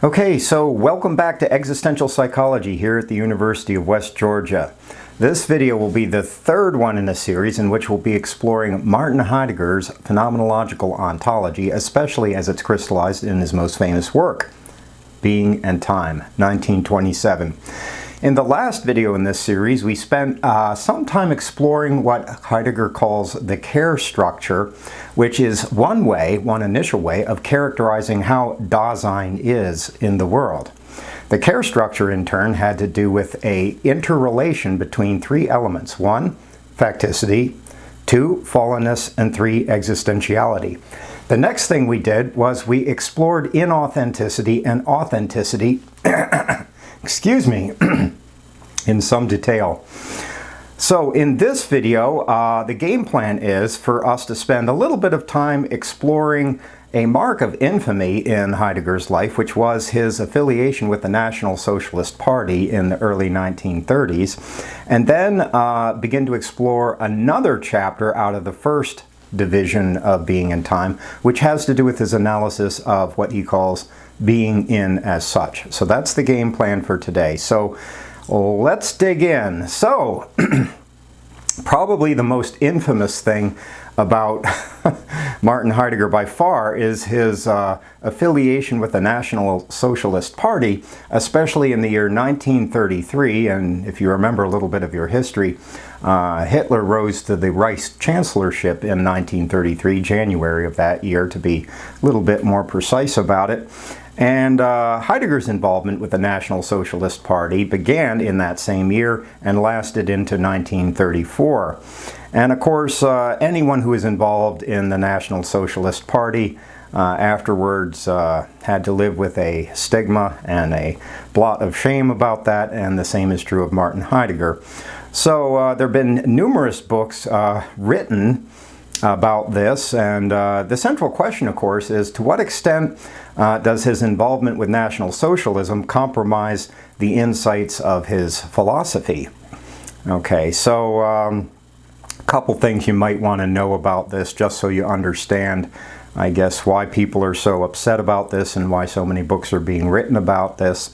Okay, so welcome back to Existential Psychology here at the University of West Georgia. This video will be the third one in a series in which we'll be exploring Martin Heidegger's phenomenological ontology, especially as it's crystallized in his most famous work, Being and Time, 1927. In the last video in this series, we spent some time exploring what Heidegger calls the care structure, which is one initial way of characterizing how Dasein is in the world. The care structure, in turn, had to do with an interrelation between three elements. 1, facticity, 2, fallenness, and 3, existentiality. The next thing we did was we explored inauthenticity and authenticity excuse me, in some detail. So in this video, the game plan is for us to spend a little bit of time exploring a mark of infamy in Heidegger's life, which was his affiliation with the National Socialist Party in the early 1930s, and then begin to explore another chapter out of the first division of Being and Time, which has to do with his analysis of what he calls being in as such. So that's the game plan for today. So let's dig in. So probably the most infamous thing about Martin Heidegger by far is his affiliation with the National Socialist Party, especially in the year 1933. And if you remember a little bit of your history, Hitler rose to the Reich Chancellorship in 1933, January of that year, to be a little bit more precise about it. And Heidegger's involvement with the National Socialist Party began in that same year and lasted into 1934. And of course, anyone who was involved in the National Socialist Party afterwards had to live with a stigma and a blot of shame about that, and the same is true of Martin Heidegger. So there have been numerous books written about this, and the central question, of course, is to what extent does his involvement with National Socialism compromise the insights of his philosophy? Okay, so a couple things you might want to know about this, just so you understand, I guess, why people are so upset about this and why so many books are being written about this.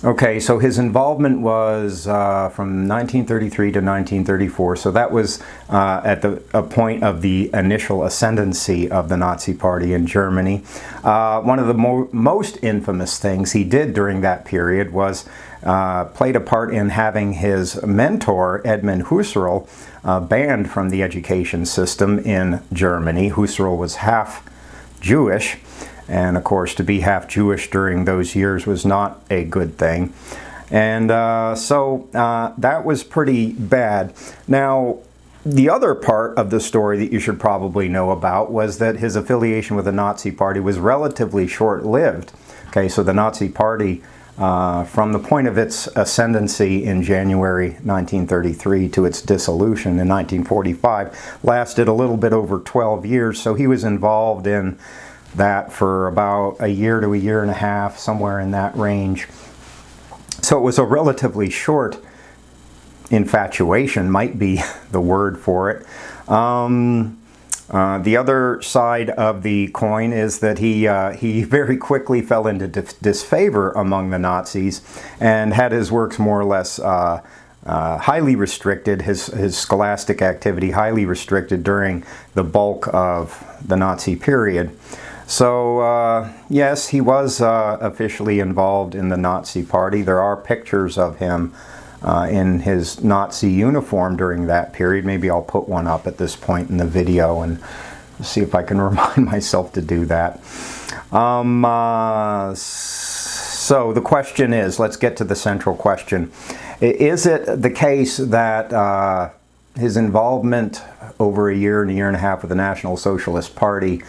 Okay, so his involvement was from 1933 to 1934, so that was at a point of the initial ascendancy of the Nazi Party in Germany. One of the most infamous things he did during that period was played a part in having his mentor, Edmund Husserl, banned from the education system in Germany. Husserl was half Jewish, and of course, to be half Jewish during those years was not a good thing. And so that was pretty bad. Now, the other part of the story that you should probably know about was that his affiliation with the Nazi Party was relatively short-lived. Okay, so the Nazi Party, from the point of its ascendancy in January 1933 to its dissolution in 1945, lasted a little bit over 12 years. So he was involved in that for about a year to a year and a half, somewhere in that range. So it was a relatively short infatuation, might be the word for it. The other side of the coin is that he very quickly fell into disfavor among the Nazis and had his works more or less highly restricted, his scholastic activity highly restricted during the bulk of the Nazi period. So, yes, he was officially involved in the Nazi Party. There are pictures of him in his Nazi uniform during that period. Maybe I'll put one up at this point in the video and see if I can remind myself to do that. So the question is, let's get to the central question. Is it the case that his involvement over a year and a half with the National Socialist Party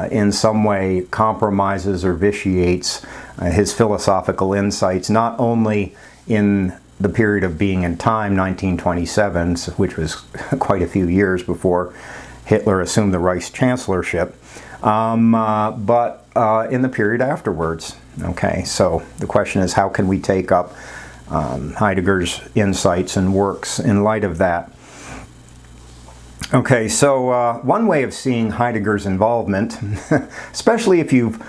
in some way compromises or vitiates his philosophical insights, not only in the period of Being and Time, 1927, which was quite a few years before Hitler assumed the Reich Chancellorship, but in the period afterwards? Okay, so the question is, how can we take up Heidegger's insights and works in light of that? Okay, so one way of seeing Heidegger's involvement, especially if you've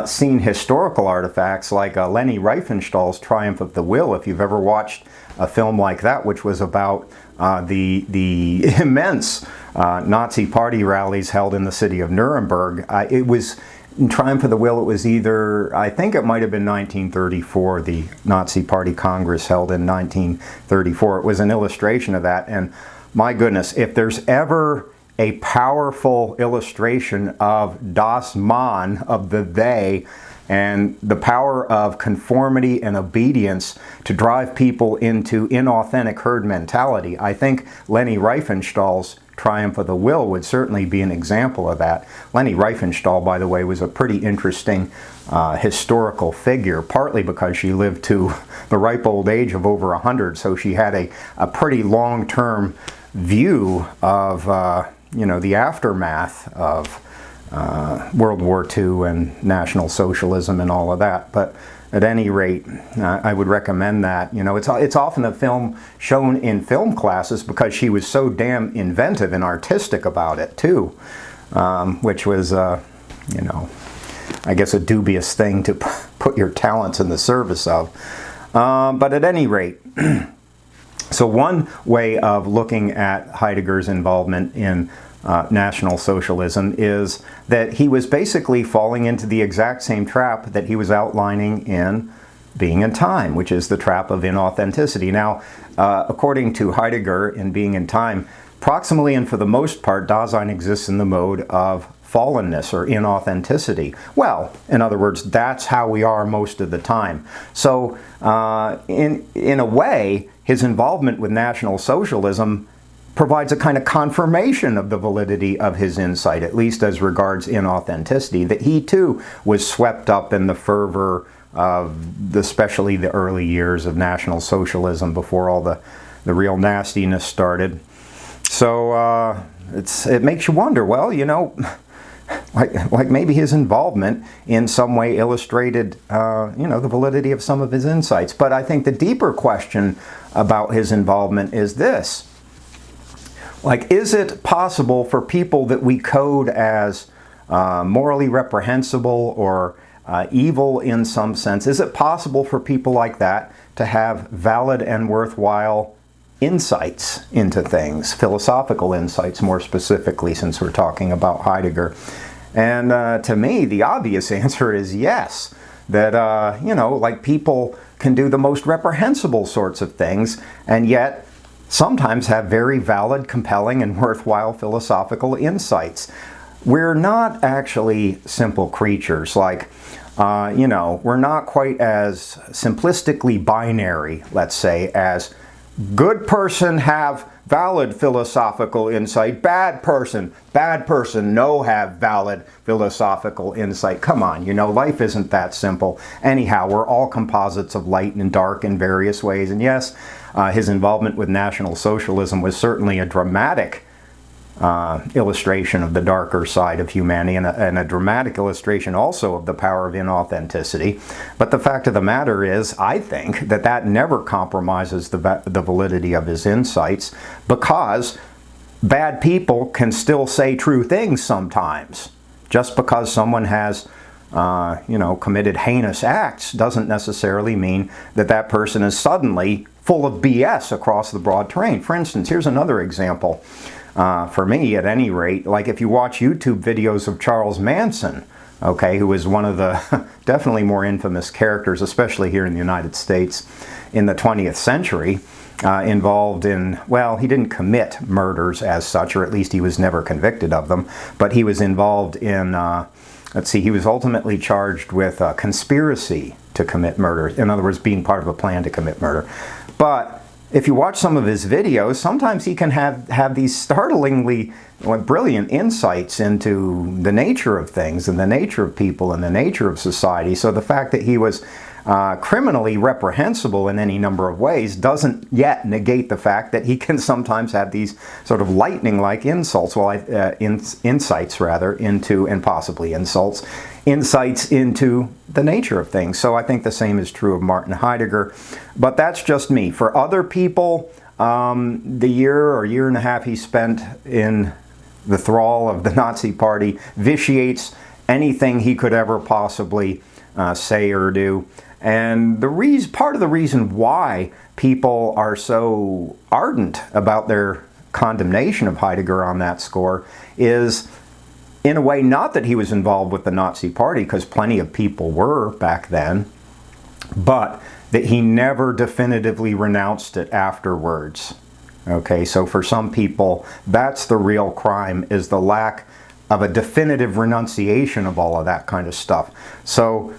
seen historical artifacts like Leni Riefenstahl's Triumph of the Will, if you've ever watched a film like that, which was about the immense Nazi party rallies held in the city of Nuremberg. It was, in Triumph of the Will, it was either, I think it might have been 1934, the Nazi Party Congress held in 1934. It was an illustration of that, and my goodness, if there's ever a powerful illustration of das Man, of the they, and the power of conformity and obedience to drive people into inauthentic herd mentality, I think Leni Riefenstahl's Triumph of the Will would certainly be an example of that. Leni Riefenstahl, by the way, was a pretty interesting historical figure, partly because she lived to the ripe old age of over 100, so she had a pretty long-term view of the aftermath of World War II and National Socialism and all of that. But at any rate, I would recommend that. You know, it's often a film shown in film classes because she was so damn inventive and artistic about it too, which was, I guess a dubious thing to put your talents in the service of. But at any rate, so one way of looking at Heidegger's involvement in National Socialism is that he was basically falling into the exact same trap that he was outlining in Being in Time, which is the trap of inauthenticity. Now, according to Heidegger in Being in Time, proximally and for the most part, Dasein exists in the mode of fallenness or inauthenticity. Well, in other words, that's how we are most of the time. So, in a way, his involvement with National Socialism provides a kind of confirmation of the validity of his insight, at least as regards inauthenticity, that he too was swept up in the fervor of especially the early years of National Socialism before all the real nastiness started. So it makes you wonder, well, like maybe his involvement in some way illustrated, the validity of some of his insights. But I think the deeper question about his involvement is this. Like, is it possible for people that we code as morally reprehensible or evil in some sense, is it possible for people like that to have valid and worthwhile insights into things, philosophical insights more specifically, since we're talking about Heidegger? And to me, the obvious answer is yes. That, like people can do the most reprehensible sorts of things and yet sometimes have very valid, compelling, and worthwhile philosophical insights. We're not actually simple creatures. Like, we're not quite as simplistically binary, let's say, as good person have valid philosophical insight, bad person no have valid philosophical insight. Come on, life isn't that simple. Anyhow, we're all composites of light and dark in various ways. And yes, his involvement with National Socialism was certainly a dramatic illustration of the darker side of humanity and a dramatic illustration also of the power of inauthenticity. But the fact of the matter is, I think that never compromises the validity of his insights, because bad people can still say true things sometimes. Just because someone has committed heinous acts doesn't necessarily mean that person is suddenly full of BS across the broad terrain. For instance, here's another example. For me, at any rate, like if you watch YouTube videos of Charles Manson, who was one of the definitely more infamous characters, especially here in the United States in the 20th century, involved in, well, he didn't commit murders as such, or at least he was never convicted of them, but he was involved in, he was ultimately charged with conspiracy to commit murder. In other words, being part of a plan to commit murder. But if you watch some of his videos, sometimes he can have these startlingly brilliant insights into the nature of things and the nature of people and the nature of society. So the fact that he was criminally reprehensible in any number of ways doesn't yet negate the fact that he can sometimes have these sort of lightning-like insights into, and possibly insults, insights into the nature of things. So I think the same is true of Martin Heidegger. But that's just me. For other people, the year or year and a half he spent in the thrall of the Nazi Party vitiates anything he could ever possibly say or do. And part of the reason why people are so ardent about their condemnation of Heidegger on that score is, in a way, not that he was involved with the Nazi Party, because plenty of people were back then, but that he never definitively renounced it afterwards. Okay, so for some people, that's the real crime, is the lack of a definitive renunciation of all of that kind of stuff. So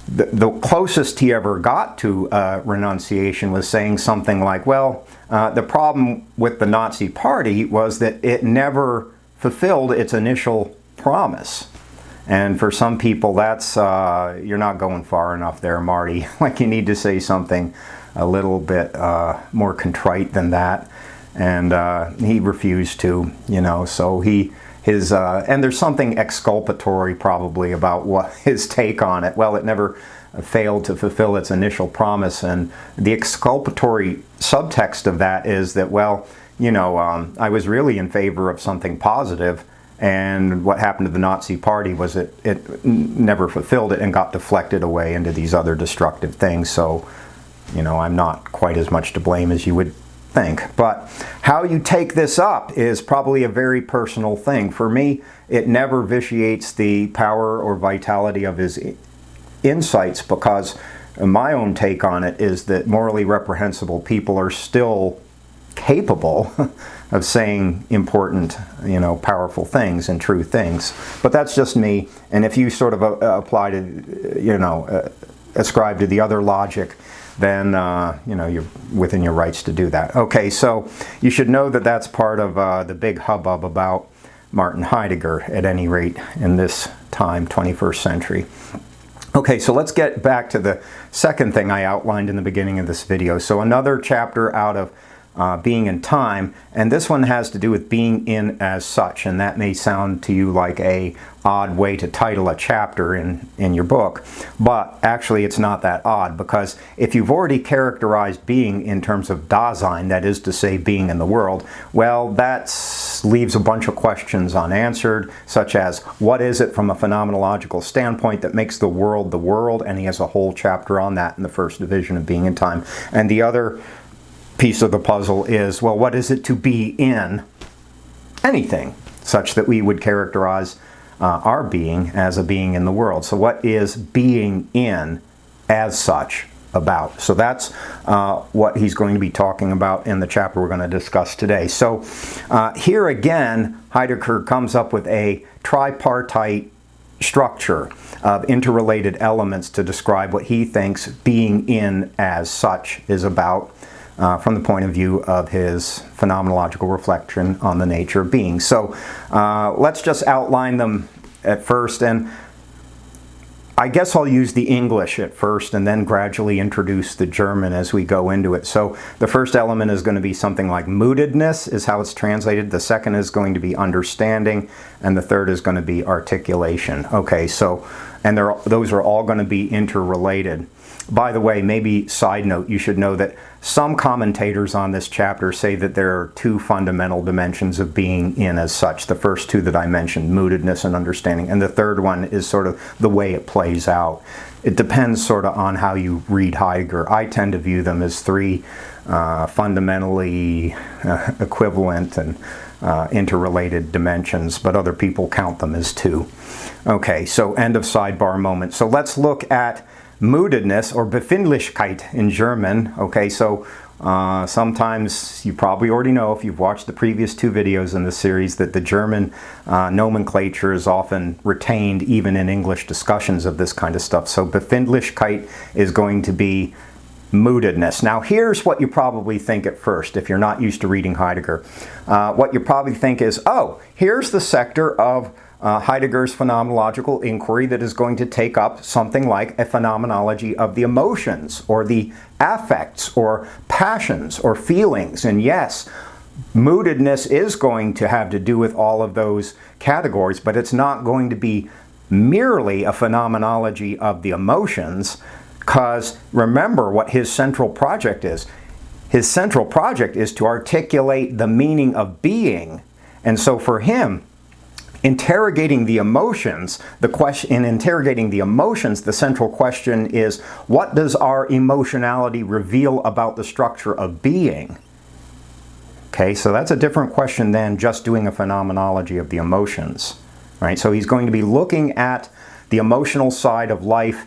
the closest he ever got to renunciation was saying something like, well, the problem with the Nazi Party was that it never fulfilled its initial promise. And for some people, that's, you're not going far enough there, Marty. Like, you need to say something a little bit more contrite than that. And he refused to, you know, so and there's something exculpatory probably about what his take on it. Well, it never failed to fulfill its initial promise, and the exculpatory subtext of that is that, well, you know, I was really in favor of something positive, and what happened to the Nazi Party was it never fulfilled it and got deflected away into these other destructive things. So, you know, I'm not quite as much to blame as you would think. But how you take this up is probably a very personal thing. For me, it never vitiates the power or vitality of his insights, because my own take on it is that morally reprehensible people are still capable of saying important, you know, powerful things and true things. But that's just me. And if you sort of apply to, you know, ascribe to the other logic, then you know, you're within your rights to do that. Okay, so you should know that that's part of the big hubbub about Martin Heidegger, at any rate, in this time, 21st century. Okay, so let's get back to the second thing I outlined in the beginning of this video. So another chapter out of Being in Time, and this one has to do with being in as such, and that may sound to you like a odd way to title a chapter in your book, but actually it's not that odd, because if you've already characterized being in terms of Dasein, that is to say being in the world, well, that leaves a bunch of questions unanswered, such as what is it from a phenomenological standpoint that makes the world, and he has a whole chapter on that in the first division of Being in Time. And the other piece of the puzzle is, well, what is it to be in anything, such that we would characterize our being as a being in the world? So what is being in as such about? So that's what he's going to be talking about in the chapter we're going to discuss today. So here again, Heidegger comes up with a tripartite structure of interrelated elements to describe what he thinks being in as such is about, from the point of view of his phenomenological reflection on the nature of being. So let's just outline them at first, and I guess I'll use the English at first and then gradually introduce the German as we go into it. So the first element is going to be something like moodedness, is how it's translated. The second is going to be understanding, and the third is going to be articulation. Okay, so, and those are all going to be interrelated. By the way, maybe side note, you should know that some commentators on this chapter say that there are two fundamental dimensions of being in as such. The first two that I mentioned, moodedness and understanding, and the third one is sort of the way it plays out. It depends sort of on how you read Heidegger. I tend to view them as three fundamentally equivalent and interrelated dimensions, but other people count them as two. Okay, so end of sidebar moment. So let's look at Moodedness, or Befindlichkeit in German. Okay, so sometimes you probably already know, if you've watched the previous two videos in this series, that the German nomenclature is often retained even in English discussions of this kind of stuff. So Befindlichkeit is going to be moodedness. Now here's what you probably think at first, if you're not used to reading Heidegger. What you probably think is, oh, here's the sector of Heidegger's phenomenological inquiry that is going to take up something like a phenomenology of the emotions, or the affects, or passions, or feelings. And yes, moodedness is going to have to do with all of those categories, but it's not going to be merely a phenomenology of the emotions, because remember what his central project is. his central project is to articulate the meaning of being. And so for him, interrogating the emotions, in interrogating the emotions, the central question is, what does our emotionality reveal about the structure of being? Okay, so that's a different question than just doing a phenomenology of the emotions, right? So he's going to be looking at the emotional side of life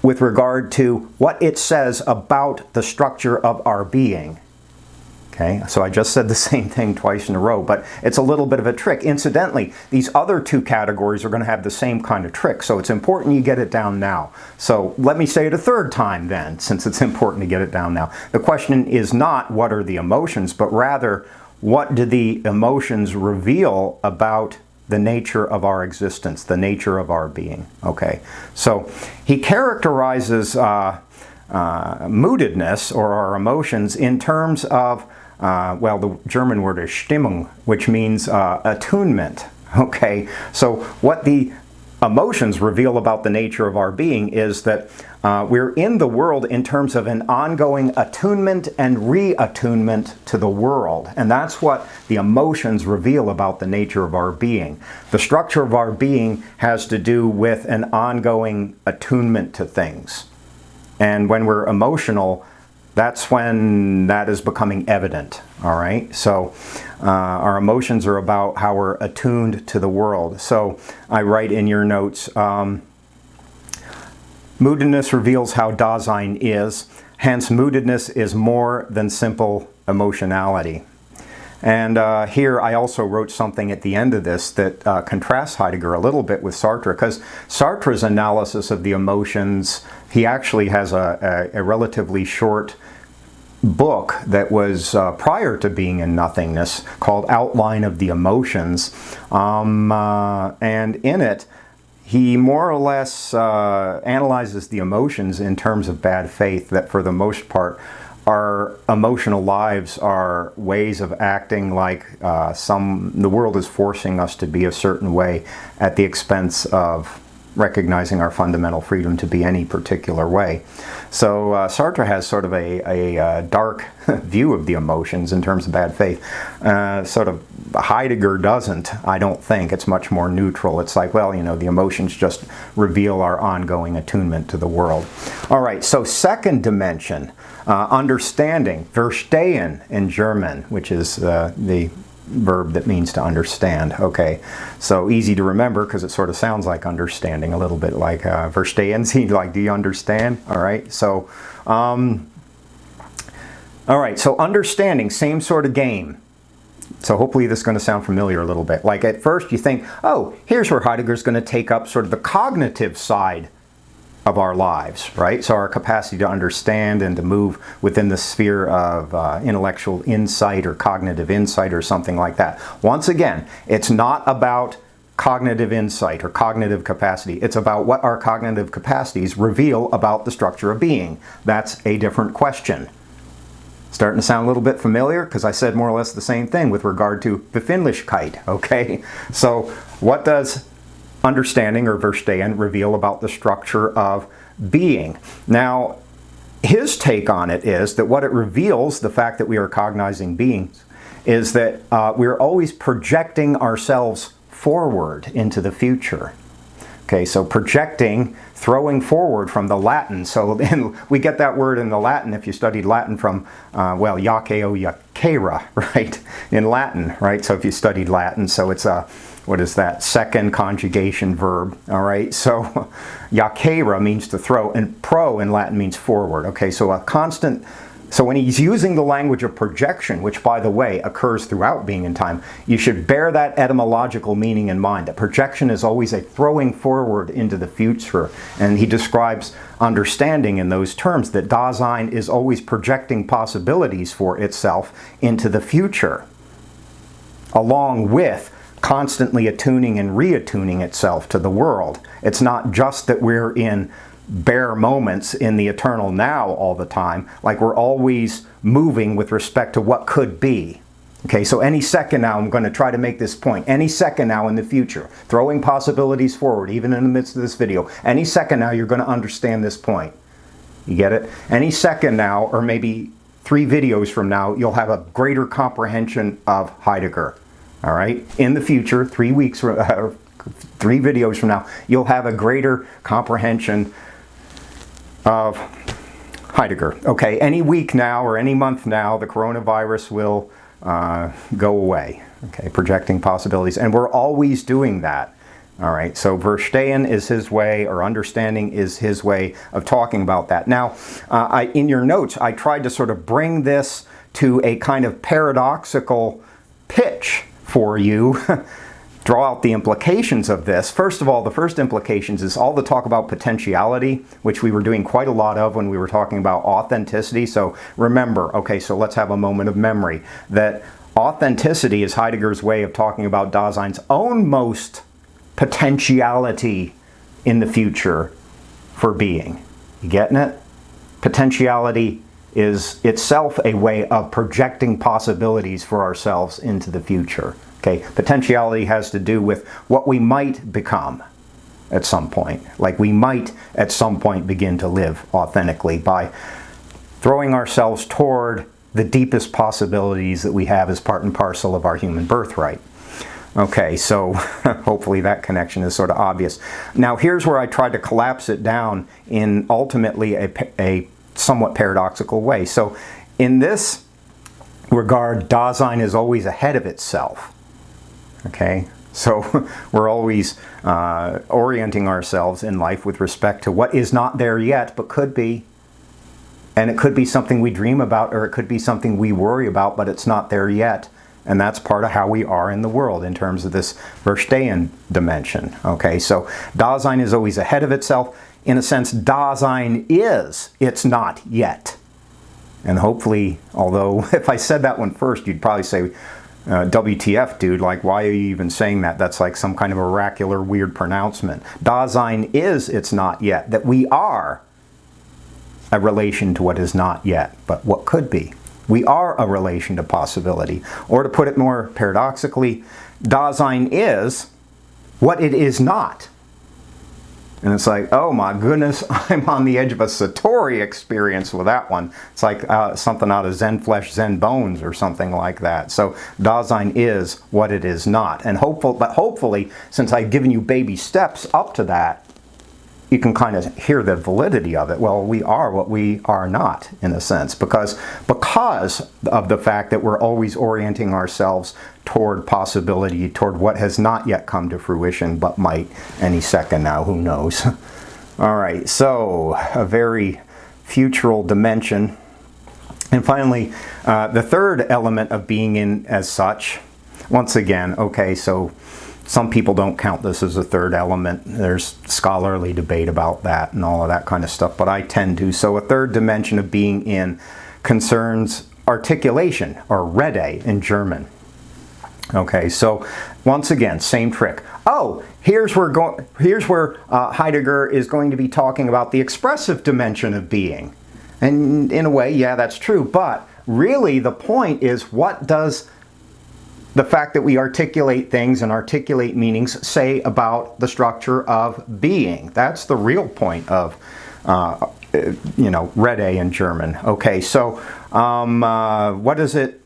with regard to what it says about the structure of our being. Okay, so I just said the same thing twice in a row, but it's a little bit of a trick. Incidentally, these other two categories are going to have the same kind of trick, so it's important you get it down now. So let me say it a third time then, since it's important to get it down now. The question is not what are the emotions, but rather what do the emotions reveal about the nature of our existence, the nature of our being. Okay, so he characterizes moodedness, or our emotions, in terms of well, the German word is Stimmung, which means attunement. Okay, so what the emotions reveal about the nature of our being is that we're in the world in terms of an ongoing attunement and reattunement to the world. And that's what the emotions reveal about the nature of our being. The structure of our being has to do with an ongoing attunement to things. And when we're emotional, that's when that is becoming evident, all right? So our emotions are about how we're attuned to the world. So I write in your notes, moodedness reveals how Dasein is, hence moodedness is more than simple emotionality. And here I also wrote something at the end of this that contrasts Heidegger a little bit with Sartre, because Sartre's analysis of the emotions, he actually has a relatively short book that was prior to Being in Nothingness called Outline of the Emotions, and in it he more or less analyzes the emotions in terms of bad faith, that for the most part our emotional lives are ways of acting like the world is forcing us to be a certain way at the expense of recognizing our fundamental freedom to be any particular way. So Sartre has sort of a dark view of the emotions in terms of bad faith. Sort of Heidegger doesn't, I don't think. It's much more neutral. It's like, well, you know, the emotions just reveal our ongoing attunement to the world. All right, so second dimension, understanding, verstehen in German, which is the verb that means to understand. Okay, so easy to remember because it sort of sounds like understanding, a little bit like verstehen Sie, like do you understand? All right, so so understanding, same sort of game. So hopefully this is going to sound familiar a little bit. Like at first you think, oh, here's where Heidegger's going to take up sort of the cognitive side of our lives, right? So our capacity to understand and to move within the sphere of intellectual insight or cognitive insight or something like that. Once again, it's not about cognitive insight or cognitive capacity. It's about what our cognitive capacities reveal about the structure of being. That's a different question. Starting to sound a little bit familiar because I said more or less the same thing with regard to Befindlichkeit, okay? So what does understanding, or verstehen, reveal about the structure of being? Now, his take on it is that what it reveals, the fact that we are cognizing beings, is that we're always projecting ourselves forward into the future. Okay, so projecting, throwing forward from the Latin. So then we get that word in the Latin, if you studied Latin, from, well, jaceo jacera, right, in Latin, right? So if you studied Latin, so it's a, what is that, second conjugation verb, all right? So jacera means to throw, and pro in Latin means forward, okay? So a constant, so when he's using the language of projection, which by the way occurs throughout Being in Time, you should bear that etymological meaning in mind, that projection is always a throwing forward into the future. And he describes understanding in those terms, that Dasein is always projecting possibilities for itself into the future, along with constantly attuning and reattuning itself to the world. It's not just that we're in bare moments in the eternal now all the time, like we're always moving with respect to what could be. Okay, so any second now, I'm going to try to make this point, any second now in the future, throwing possibilities forward, even in the midst of this video, any second now you're going to understand this point. You get it? Any second now, or maybe 3 videos from now, you'll have a greater comprehension of Heidegger. All right? In the future, 3 videos from now, you'll have a greater comprehension of Heidegger. Okay, any week now or any month now, the coronavirus will go away. Okay, projecting possibilities. And we're always doing that. All right, so Verstehen is his way, or understanding is his way of talking about that. Now, in your notes, I tried to sort of bring this to a kind of paradoxical pitch for you, draw out the implications of this. First of all, the first implications is all the talk about potentiality, which we were doing quite a lot of when we were talking about authenticity. So remember, okay, so let's have a moment of memory, that authenticity is Heidegger's way of talking about Dasein's own most potentiality in the future for being. You getting it? Potentiality is itself a way of projecting possibilities for ourselves into the future. Okay, potentiality has to do with what we might become at some point. Like we might at some point begin to live authentically by throwing ourselves toward the deepest possibilities that we have as part and parcel of our human birthright. Okay, so hopefully that connection is sort of obvious. Now here's where I tried to collapse it down in ultimately a somewhat paradoxical way. So in this regard, Dasein is always ahead of itself. Okay, so we're always orienting ourselves in life with respect to what is not there yet, but could be. And it could be something we dream about, or it could be something we worry about, but it's not there yet. And that's part of how we are in the world in terms of this Verstehen dimension. Okay, so Dasein is always ahead of itself. In a sense, Dasein is it's not yet. And hopefully, although if I said that one first, you'd probably say, WTF, dude, like, why are you even saying that? That's like some kind of oracular, weird pronouncement. Dasein is it's not yet, that we are a relation to what is not yet, but what could be. We are a relation to possibility. Or to put it more paradoxically, Dasein is what it is not. And it's like, oh my goodness, I'm on the edge of a Satori experience with that one. It's like something out of Zen Flesh, Zen Bones or something like that. So Dasein is what it is not. And hopefully, since I've given you baby steps up to that, you can kind of hear the validity of it. Well, we are what we are not, in a sense, because of the fact that we're always orienting ourselves toward possibility, toward what has not yet come to fruition, but might any second now, who knows. All right, so a very futural dimension. And finally, the third element of Beingin as such, once again, okay, so some people don't count this as a third element. There's scholarly debate about that and all of that kind of stuff, but I tend to. So a third dimension of Beingin concerns articulation, or Rede in German. Okay, so once again, same trick. Oh, here's where Heidegger is going to be talking about the expressive dimension of being. And in a way, yeah, that's true. But really, the point is, what does the fact that we articulate things and articulate meanings say about the structure of being? That's the real point of, Rede in German. Okay, so what does it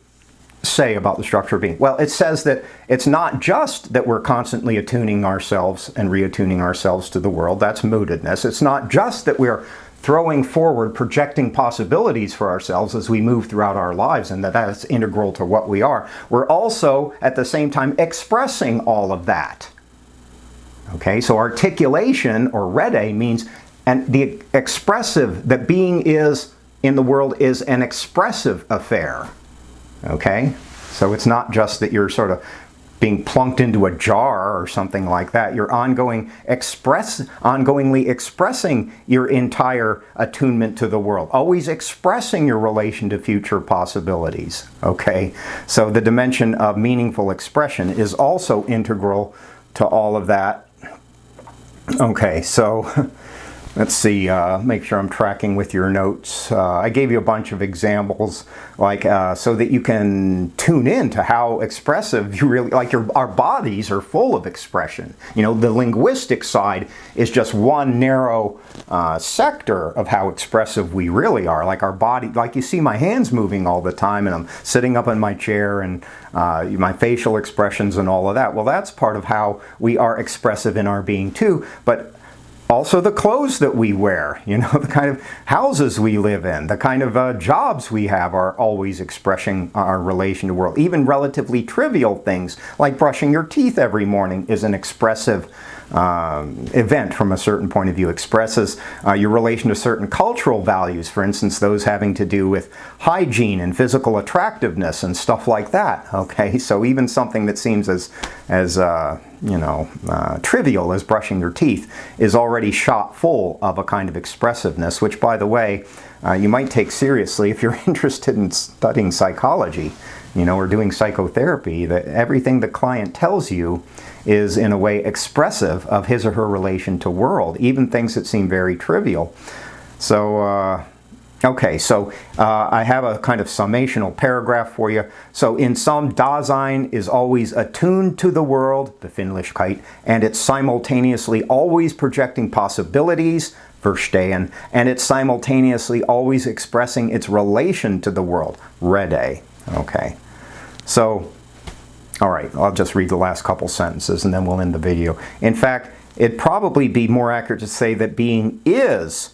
say about the structure of being? Well, it says that it's not just that we're constantly attuning ourselves and reattuning ourselves to the world. That's moodedness. It's not just that we're throwing forward, projecting possibilities for ourselves as we move throughout our lives, and that's integral to what we are. We're also, at the same time, expressing all of that. Okay, so articulation, or Rede, means, and the expressive, that being is in the world is an expressive affair. Okay, so it's not just that you're sort of being plunked into a jar or something like that. You're ongoingly expressing your entire attunement to the world, always expressing your relation to future possibilities. Okay, so the dimension of meaningful expression is also integral to all of that. Okay, so Let's see, make sure I'm tracking with your notes. I gave you a bunch of examples, like so that you can tune in to how expressive you really, like our bodies are full of expression. You know, the linguistic side is just one narrow sector of how expressive we really are. Like our body, like you see my hands moving all the time, and I'm sitting up in my chair, and my facial expressions and all of that. Well, that's part of how we are expressive in our being too, but also the clothes that we wear, you know, the kind of houses we live in, the kind of jobs we have are always expressing our relation to the world. Even relatively trivial things like brushing your teeth every morning is an expressive event from a certain point of view. Expresses your relation to certain cultural values, for instance, those having to do with hygiene and physical attractiveness and stuff like that. Okay, so even something that seems as you know, trivial as brushing your teeth is already shot full of a kind of expressiveness, which, by the way, you might take seriously if you're interested in studying psychology, you know, or doing psychotherapy. That everything the client tells you is in a way expressive of his or her relation to world, even things that seem very trivial. So okay, so I have a kind of summational paragraph for you. So in sum, Dasein is always attuned to the world, Befindlichkeit, and it's simultaneously always projecting possibilities, Verstehen, and it's simultaneously always expressing its relation to the world, Rede. Okay, so, all right, I'll just read the last couple sentences and then we'll end the video. In fact, it'd probably be more accurate to say that being is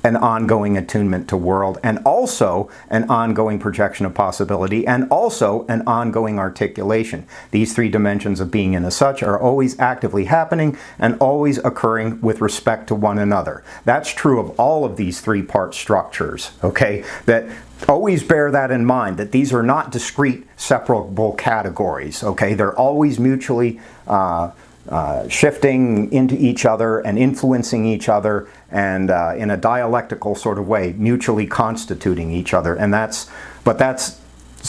an ongoing attunement to world, and also an ongoing projection of possibility, and also an ongoing articulation. These three dimensions of being and as such are always actively happening and always occurring with respect to one another. That's true of all of these three-part structures, okay? That always bear that in mind, that these are not discrete, separable categories, okay? They're always mutually shifting into each other and influencing each other, and in a dialectical sort of way, mutually constituting each other. And that's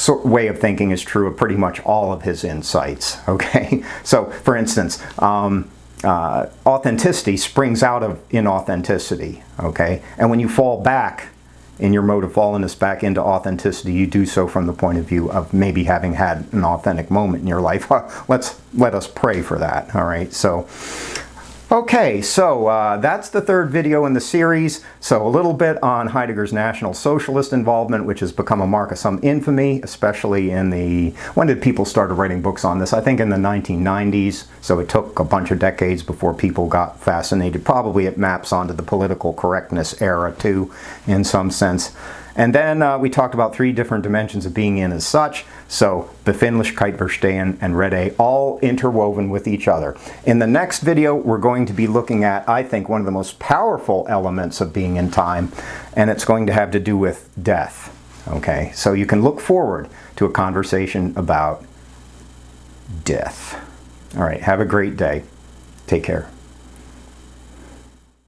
way of thinking is true of pretty much all of his insights. Okay, so for instance, authenticity springs out of inauthenticity. Okay, and when you fall back in your mode of fallenness back into authenticity, you do so from the point of view of maybe having had an authentic moment in your life. Let us pray for that. All right, so okay, so that's the third video in the series. So a little bit on Heidegger's National Socialist involvement, which has become a mark of some infamy, especially in the, when did people start writing books on this? I think in the 1990s, so it took a bunch of decades before people got fascinated. Probably it maps onto the political correctness era too, in some sense. And then we talked about three different dimensions of being in as such. So Befindlichkeit, Verstehen, and Rede, all interwoven with each other. In the next video, we're going to be looking at, I think, one of the most powerful elements of being in time, and it's going to have to do with death. Okay, so you can look forward to a conversation about death. All right, have a great day. Take care.